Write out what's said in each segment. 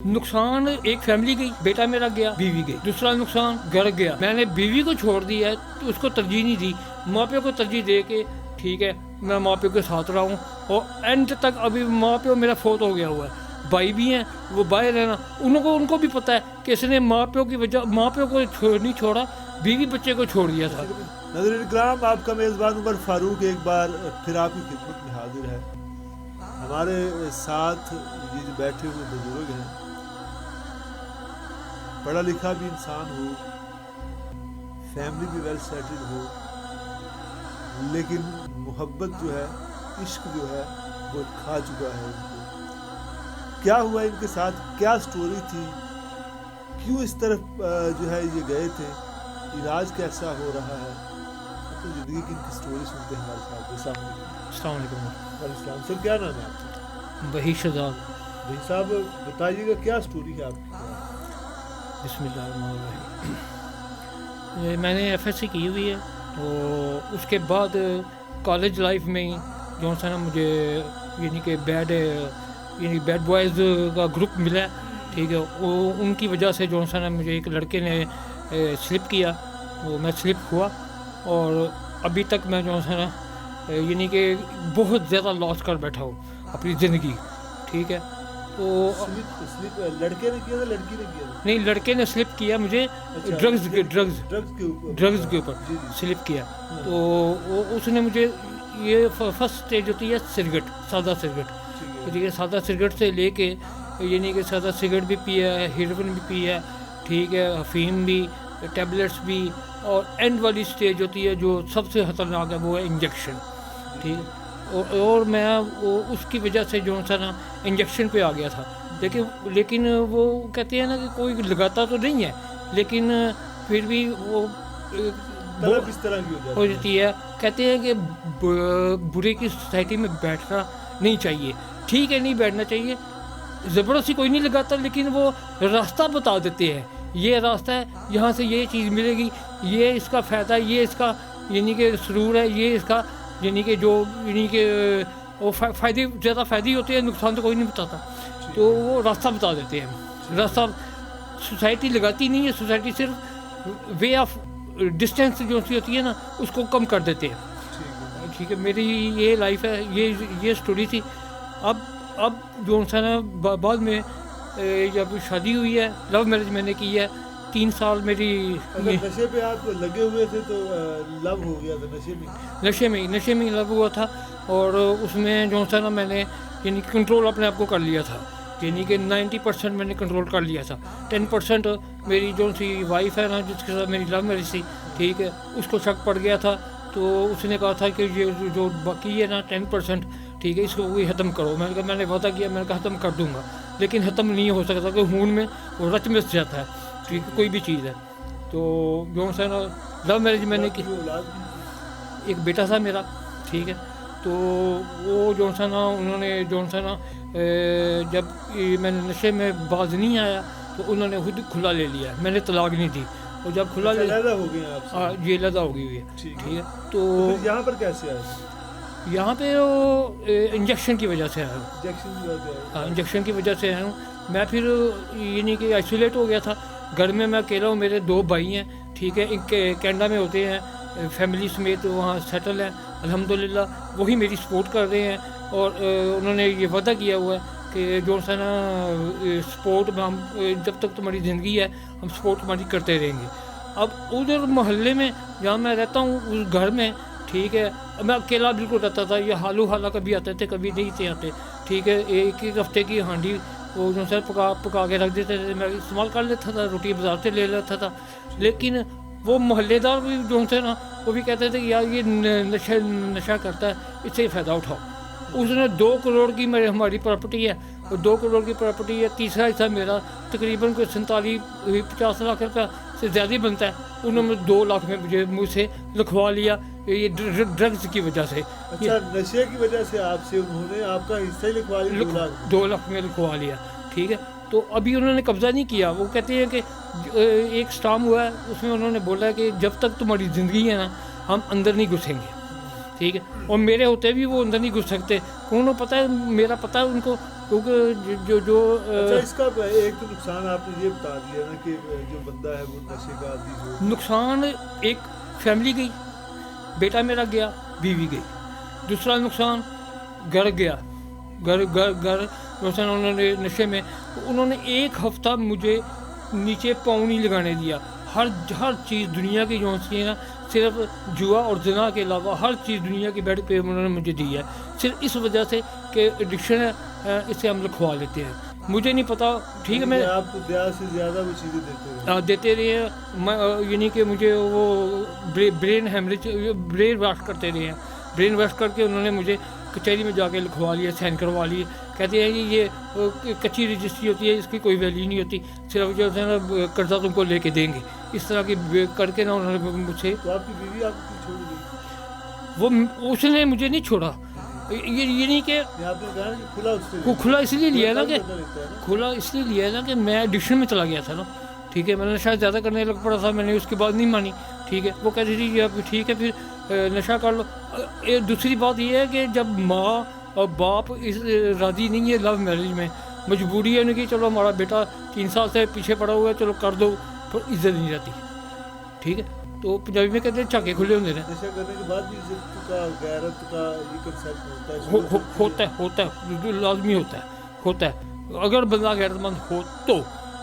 नुकसान एक फैमिली गई, बेटा मेरा गया, बीवी गई। दूसरा नुकसान घर गया। मैंने बीवी को छोड़ दिया है तो उसको तरजीह नहीं दी, माँ प्यो को तरजीह दे के ठीक है मैं माँ प्यो के साथ रहा हूँ। और एंड तक अभी माँ प्यो मेरा फोत हो गया हुआ है, भाई भी हैं वो बाहर रहना, उनको भी पता है कि इसने माँ प्यो की वजह माँ प्यो को नहीं छोड़ा, बीवी बच्चे को छोड़ दिया था। नाज़रीन इकराम, आपका मेज़बान उमर फारूक एक बार फिर आपकी खिदमत में हाजिर है। हमारे साथ ये जो बैठे हुए बुजुर्ग हैं, पढ़ा लिखा भी इंसान हो, फैमिली भी वेल सेटल्ड हो, लेकिन मोहब्बत जो है, इश्क जो है वो खा चुका है इनको। क्या हुआ इनके साथ, क्या स्टोरी थी, क्यों इस तरफ जो है ये गए थे, इलाज कैसा हो रहा है, तो ज़िंदगी की इनकी स्टोरी सुनते हैं हमारे साथ। अस्सलाम वालेकुम। सर क्या नाम है आपका? वही शहजाद। भाई साहब बताइएगा क्या स्टोरी है आपकी? बिस्मिल्लाह। मैंने एफएससी की हुई है, तो उसके बाद कॉलेज लाइफ में जो सा ना मुझे यानी कि बैड बॉयज़ का ग्रुप मिला, ठीक है, वो उनकी वजह से जो सा ना मुझे एक लड़के ने स्लिप किया, तो मैं स्लिप हुआ और अभी तक मैं जो सा ना यानी कि बहुत ज़्यादा लॉस कर बैठा हूँ अपनी ज़िंदगी, ठीक है। तो स्लिप लड़के ने किया था, लड़की ने किया था? नहीं, लड़के ने स्लिप किया मुझे। अच्छा, ड्रग्स के ऊपर स्लिप किया। तो वो उसने मुझे ये फर्स्ट स्टेज होती है सिगरेट, सादा सिगरेट, ठीक है। सादा सिगरेट से लेके यानी कि सादा सिगरेट भी पिया है, हेरोइन भी पिया है, ठीक है, अफीम भी, टैबलेट्स भी, और एंड वाली स्टेज होती है जो सबसे खतरनाक है, वो है इंजेक्शन, ठीक है। और मैं वो उसकी वजह से जो सा ना इंजेक्शन पे आ गया था, लेकिन वो कहते हैं ना कि कोई लगाता तो नहीं है, लेकिन फिर भी वो इस तरह की हो जाती है। कहते हैं कि बुरे की सोसाइटी में बैठना नहीं चाहिए, ठीक है, नहीं बैठना चाहिए, ज़बरदस्ती कोई नहीं लगाता, लेकिन वो रास्ता बता देते हैं, ये रास्ता है, यहाँ से ये चीज़ मिलेगी, ये इसका फ़ायदा, ये इसका यानी कि सुरूर है, ये इसका यानी कि जो यानी कि वो फ़ायदे ज़्यादा फ़ायदे होते हैं, नुकसान तो कोई नहीं बताता, तो वो रास्ता बता देते हैं। रास्ता सोसाइटी लगाती नहीं है, सोसाइटी सिर्फ वे ऑफ डिस्टेंस जो सी होती है ना उसको कम कर देते हैं, ठीक है। मेरी ये लाइफ है, ये स्टोरी थी। अब जो सा ना बाद में जब शादी हुई है, लव मैरिज मैंने की है, 3 साल मेरी नशे पे आप लगे हुए थे तो लव हो गया था नशे में लव हुआ था। और उसमें जो सा ना मैंने यानी कंट्रोल अपने आप को कर लिया था, यानी कि 90% मैंने कंट्रोल कर लिया था। 10% मेरी जो सी वाइफ है ना, जिसके साथ मेरी लव मैरिज थी, ठीक है, उसको शक पड़ गया था, तो उसने कहा था कि ये जो बाकी है ना 10%, ठीक है, इसको वही ख़त्म करो। मैंने वादा किया, मैंने कहा ख़त्म कर दूँगा, लेकिन ख़त्म नहीं हो सकता कि खून में वो रच मिस जाता है, ठीक है, कोई भी चीज़ है। तो जो सा ना लव मैरिज मैंने की, एक बेटा था मेरा, ठीक है। तो वो जो सा ना उन्होंने जो सा ना जब मैंने नशे में बाज नहीं आया तो उन्होंने खुद खुला ले लिया, मैंने तलाक नहीं दी, और जब खुला ले हो गया, ये लदा हो गई हुई है, ठीक है। तो यहाँ पर कैसे आया? यहाँ पे वो इंजेक्शन की वजह से आया हूँ, इंजेक्शन की वजह से आया हूँ मैं। फिर यानी कि आइसोलेट हो गया था, घर में मैं अकेला हूँ, मेरे 2 भाई हैं, ठीक है, इनके कनाडा में होते हैं, फैमिली समेत वहाँ सेटल है अल्हम्दुलिल्लाह, वही मेरी सपोर्ट कर रहे हैं। और उन्होंने ये वादा किया हुआ है कि जो सा ना सपोर्ट में हम जब तक तुम्हारी ज़िंदगी है हम सपोर्ट तुम्हारी करते रहेंगे। अब उधर मोहल्ले में जहाँ मैं रहता हूँ उस घर में, ठीक है, मैं अकेला बिल्कुल रहता था, ये हालू हाला कभी आते थे कभी नहीं थे आते, ठीक है। एक हफ्ते की हांडी वो जो है पका के रख देते थे, मैं इस्तेमाल कर लेता था, रोटी बाजार से ले लेता था। लेकिन वो मोहल्लेदार भी जो थे ना वो भी कहते थे कि यार ये नशा करता है, इससे फ़ायदा उठाओ। उसने 2 करोड़ की हमारी प्रॉपर्टी है, और 2 करोड़ की प्रॉपर्टी है, तीसरा हिस्सा मेरा तकरीबन कोई 47-50 लाख रुपया से ज़्यादा ही बनता है। उन्होंने 2 लाख में मुझसे लिखवा लिया, ये ड्रग्स की वजह से। अच्छा, नशे की वजह से आपसे उन्होंने आपका हिस्सा ही लिखवा लिया, 2 लाख में लिखवा लिया, ठीक है। तो अभी उन्होंने कब्ज़ा नहीं किया, वो कहते हैं कि एक स्टाम हुआ है, उसमें उन्होंने बोला कि जब तक तुम्हारी ज़िंदगी है ना हम अंदर नहीं घुसेंगे, ठीक है। और मेरे होते भी वो अंदर नहीं घुस सकते, उन्होंने पता है, मेरा पता है उनको, क्योंकि जो अच्छा, इसका एक तो नुकसान आपने ये बता दिया ना कि जो बंदा है वो नशे का आदी हो। नुकसान एक फैमिली गई, बेटा मेरा गया, बीवी गई। दूसरा नुकसान घर गया, घर नुकसान उन्होंने नशे में, उन्होंने एक हफ्ता मुझे नीचे पाँव नहीं लगाने दिया। हर चीज़ दुनिया की जो सी है ना, सिर्फ जुआ और जना के अलावा हर चीज़ दुनिया की बेड पे उन्होंने मुझे दी है, सिर्फ इस वजह से कि एडिक्शन है, इससे हम लिखवा लेते हैं। मुझे नहीं पता, ठीक है, मैं आपको ब्याज से ज़्यादा वो चीज़ें देते रहे हैं, यानी कि मुझे वो ब्रेन हेमरेज, ब्रेन वॉश करते रहे हैं। ब्रेन वॉश करके उन्होंने मुझे कचहरी में जाके लिखवा लिया, साइन करवा लिए। कहते हैं कि ये कच्ची रजिस्ट्री होती है, इसकी कोई वैल्यू नहीं होती, सिर्फ जो है ना कर्जा तुमको लेके देंगे, इस तरह की करके ना उन्होंने मुझसे। तो आपकी बीवी आपको छोड़ गई? वो उसने मुझे नहीं छोड़ा, ये नहीं कि आपने कहा कि खुला उससे खुला इसलिए लिया ना कि रहता है ना। खुला इसलिए लिया ना कि मैं एडिक्शन में चला गया था ना, ठीक है, मैंने नशा ज़्यादा करने लग पड़ा था, मैंने उसके बाद नहीं मानी, ठीक है। वो कहती थी कि आप ठीक है फिर नशा कर लो। दूसरी बात ये है कि जब माँ और बाप इस राज़ी नहीं है लव मैरिज में, मजबूरी है उनकी, चलो हमारा बेटा 3 साल से पीछे पड़ा हुआ है, चलो कर दो, तो इज्जत नहीं रहती, ठीक है। तो पंजाबी में कहते हैं झाके खुले होंगे ना। नशा करने के बाद भी इज्जत का, गैरत का ये कंसेप्ट होता है? होता है, लाजमी होता है अगर बंदा गैरतमंद हो तो,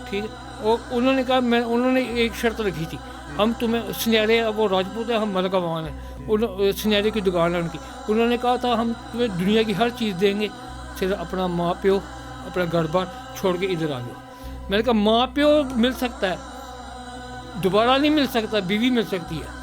ठीक है। और उन्होंने कहा, उन्होंने एक शर्त रखी थी, हम तुम्हें सुनहरे, वो राजपूत है, हम मलकावान हैं, सुनहरे की दुकान है उनकी, उन्होंने कहा था हम तुम्हें दुनिया की हर चीज़ देंगे, सिर्फ अपना माँ प्यो, अपना घर बार छोड़ के इधर आ जाओ। मैंने कहा माँ प्यो मिल सकता है, दोबारा नहीं मिल सकता, बीवी मिल सकती है।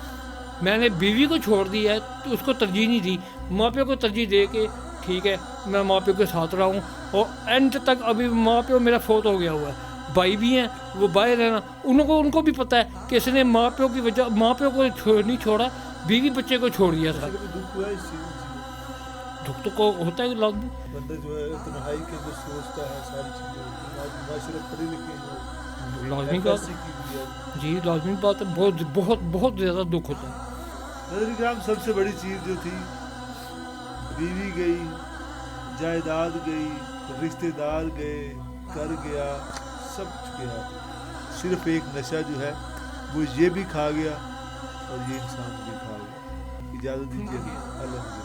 मैंने बीवी को छोड़ दिया है तो उसको तरजीह नहीं दी, माँ प्यो को तरजीह दे के, ठीक है, मैं माँ प्यो के साथ रहा हूँ। और एंड तक अभी माँ प्यो मेरा फोत हो गया हुआ है, भाई भी हैं, वो बाहर रहना, उनको भी पता है कि इसने माँ प्यो की वजह, माँ प्यो को नहीं छोड़ा, बीवी बच्चे को छोड़ दिया था। दुख हुआ इस चीज़? दुख तो को होता है लाजमी, बंदा जो है तन्हाई के अंदर सोचता है, सारी चीज़ें होती हैं। आज माशरे पढ़े लिखे हैं, लाजमी बात जी, लाजमी बात है, बहुत बहुत बहुत ज़्यादा दुख होता है। नज़र इकराम, सबसे बड़ी चीज़ जो थी, बीवी गई, जायदाद गई, रिश्तेदार गए, कर गया, सब गया, सिर्फ एक नशा जो है वो ये भी खा गया और ये इंसान भी खा गया। इजाज़त दीजिए, अल्लाह।